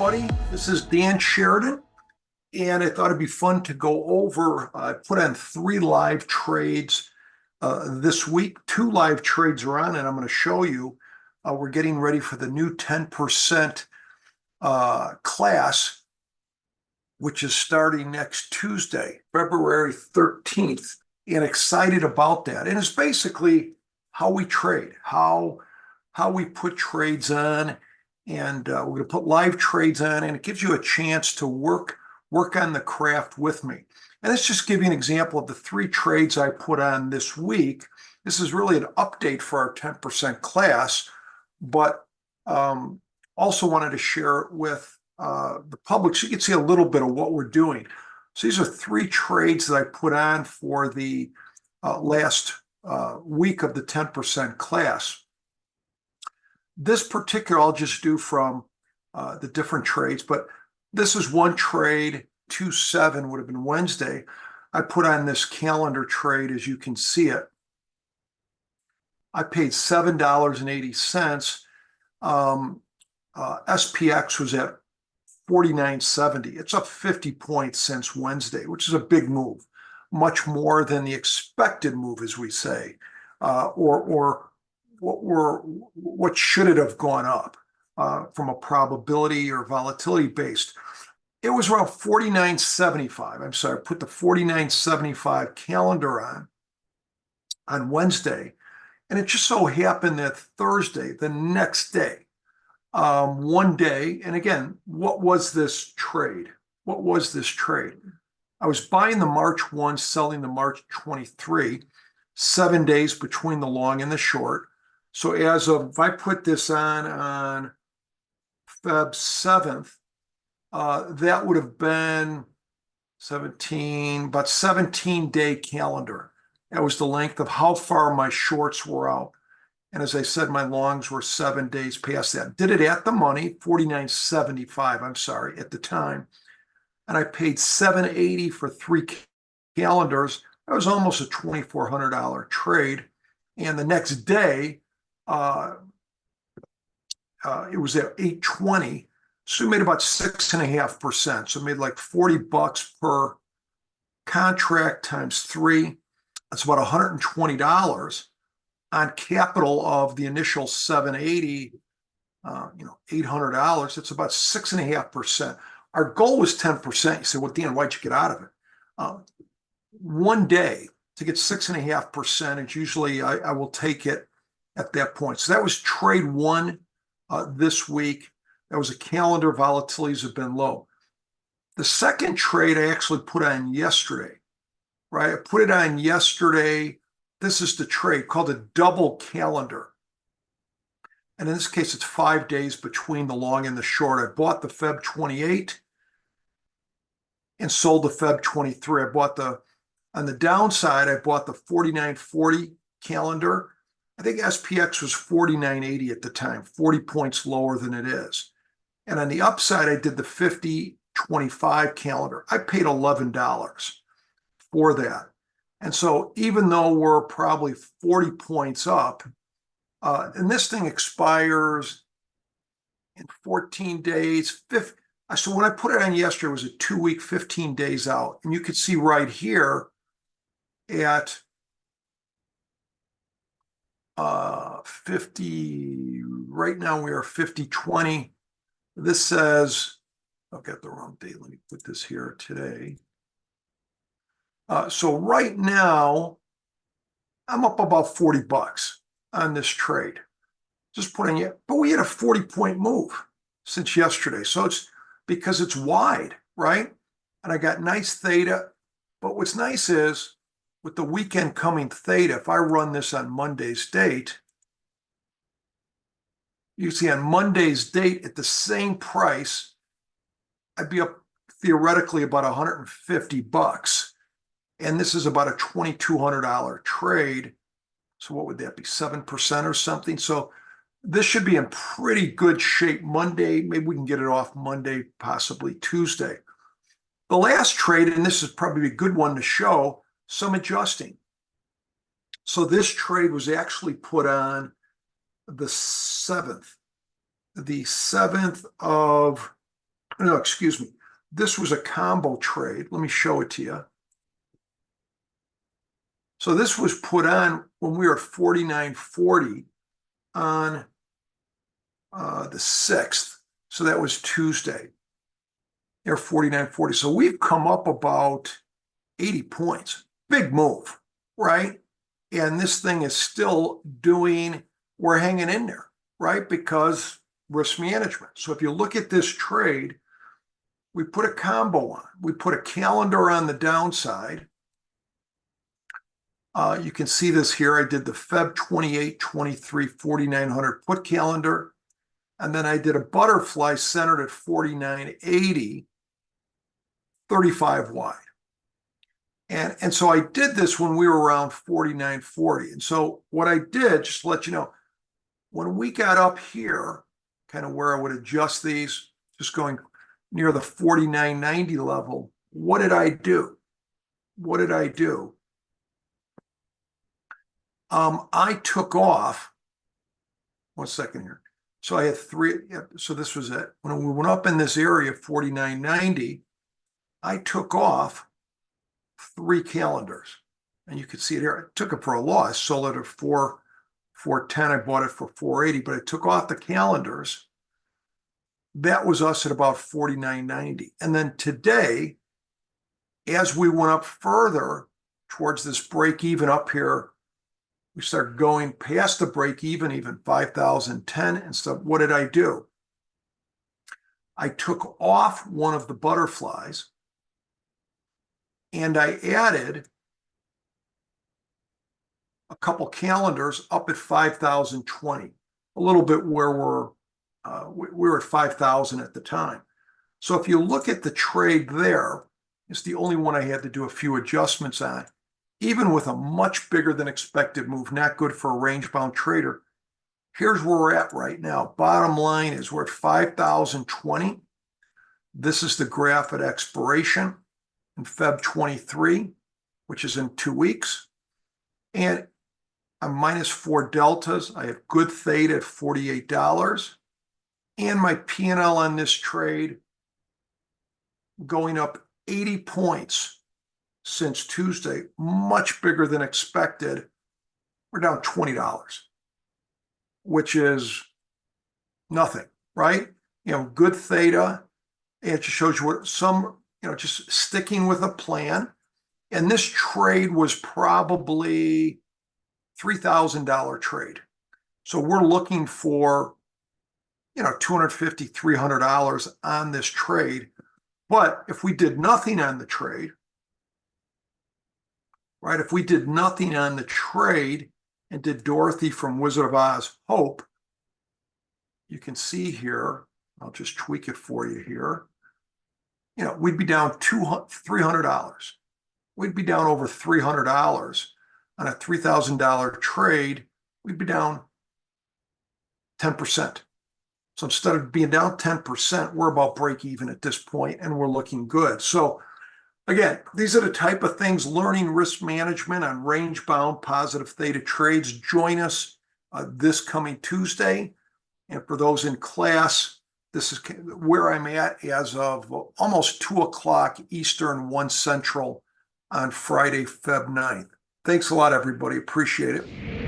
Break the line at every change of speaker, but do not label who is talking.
everybody. This is Dan Sheridan, and I thought it'd be fun to go over. I put on 3 live trades this week. 2 live trades are on, and I'm going to show you. We're getting ready for the new 10% class, which is starting next Tuesday, February 13th, and excited about that. And it's basically how we trade, how we put trades on. And we're going to put live trades on, and it gives you a chance to work on the craft with me. And let's just give you an example of the 3 trades I put on this week. This is really an update for our 10% class, but also wanted to share it with the public so you can see a little bit of what we're doing. So these are 3 trades that I put on for the last week of the 10% class. This particular I'll just do from the different trades, but this is one trade, 2/7 would have been Wednesday. I put on this calendar trade, as you can see it. I paid $7.80. SPX was at 49.70. It's up 50 points since Wednesday, which is a big move, much more than the expected move, as we say, or what should it have gone up from a probability or volatility based. It was around 49.75. I'm sorry, I put the 49.75 calendar on Wednesday, and it just so happened that Thursday, the next day, one day, and again, what was this trade? What was this trade? I was buying the March 1, selling the March 23, 7 days between the long and the short. So as of, if I put this on Feb 7th, that would have been about 17-day calendar. That was the length of how far my shorts were out. And as I said, my longs were 7 days past that. Did it at the money, 49.75, I'm sorry, at the time. And I paid $7.80 for 3 calendars. That was almost a $2,400 trade. And the next day, it was at 8.20, so we made about 6.5%. So we made like $40 per contract times 3. That's about $120 on capital of the initial 780. $800. It's about 6.5%. Our goal was 10%. You say, well, Dan, why'd you get out of it? One day to get 6.5%, it's usually I will take it at that point. So that was trade 1 this week. That was a calendar. Volatilities have been low. The second trade I actually put on yesterday, right? I put it on yesterday. This is the trade called a double calendar. And in this case, it's 5 days between the long and the short. I bought the Feb 28 and sold the Feb 23. On the downside, I bought the 49.40 calendar. I think SPX was 49.80 at the time, 40 points lower than it is. And on the upside, I did the 50.25 calendar. I paid $11 for that. And so even though we're probably 40 points up, and this thing expires in 14 days. So when I put it on yesterday, it was a 2-week, 15 days out. And you could see right here at 50, right now we are 50.20. This says, I've got the wrong date. Let me put this here today. So right now, I'm up about $40 on this trade. Just putting it, but we had a 40-point move since yesterday. So it's because it's wide, right? And I got nice theta. But what's nice is with the weekend coming theta, if I run this on Monday's date, you see on Monday's date at the same price, I'd be up theoretically about $150. And this is about a $2,200 trade. So what would that be, 7% or something? So this should be in pretty good shape Monday. Maybe we can get it off Monday, possibly Tuesday. The last trade, and this is probably a good one to show, some adjusting. So this trade was actually put on the 7th of no, excuse me. This was a combo trade. Let me show it to you. So this was put on when we were at 49.40 on the 6th. So that was Tuesday. They're 49.40. So we've come up about 80 points. Big move, right? And this thing is still doing, we're hanging in there, right? Because risk management. So if you look at this trade, we put a combo on. We put a calendar on the downside. You can see this here. I did the Feb 28, 23, 4,900 put calendar. And then I did a butterfly centered at 49.80, 35 wide. And so I did this when we were around 49.40. And so what I did, just to let you know, when we got up here, kind of where I would adjust these, just going near the 49.90 level, what did I do? What did I do? I took off, 1 second here. So I had three, yeah, so this was it. When we went up in this area, 49.90, I took off 3 calendars. And you can see it here. I took it for a loss, sold it at 410. I bought it for 480, but I took off the calendars. That was us at about 49.90. And then today, as we went up further towards this break even up here, we started going past the break even 5,010 and stuff. What did I do? I took off one of the butterflies and I added a couple calendars up at 5,020, a little bit where we were at 5,000 at the time. So if you look at the trade there, it's the only one I had to do a few adjustments on. Even with a much bigger than expected move, not good for a range-bound trader. Here's where we're at right now. Bottom line is we're at 5,020. This is the graph at expiration in Feb 23, which is in 2 weeks. And I'm -4 deltas. I have good theta at $48. And my P&L on this trade going up 80 points since Tuesday, much bigger than expected. We're down $20, which is nothing, right? Good theta. It just shows you what some, just sticking with a plan. And this trade was probably $3,000 trade. So we're looking for, $250, $300 on this trade. But if we did nothing on the trade, right? If we did nothing on the trade and did Dorothy from Wizard of Oz hope, you can see here, I'll just tweak it for you here. We'd be down $300. We'd be down over $300 on a $3,000 trade. We'd be down 10%. So instead of being down 10%, we're about break even at this point, and we're looking good. So again, these are the type of things, learning risk management on range-bound positive theta trades. Join us this coming Tuesday. And for those in class, this is where I'm at as of almost 2 o'clock Eastern, 1 Central on Friday, Feb 9th. Thanks a lot, everybody. Appreciate it.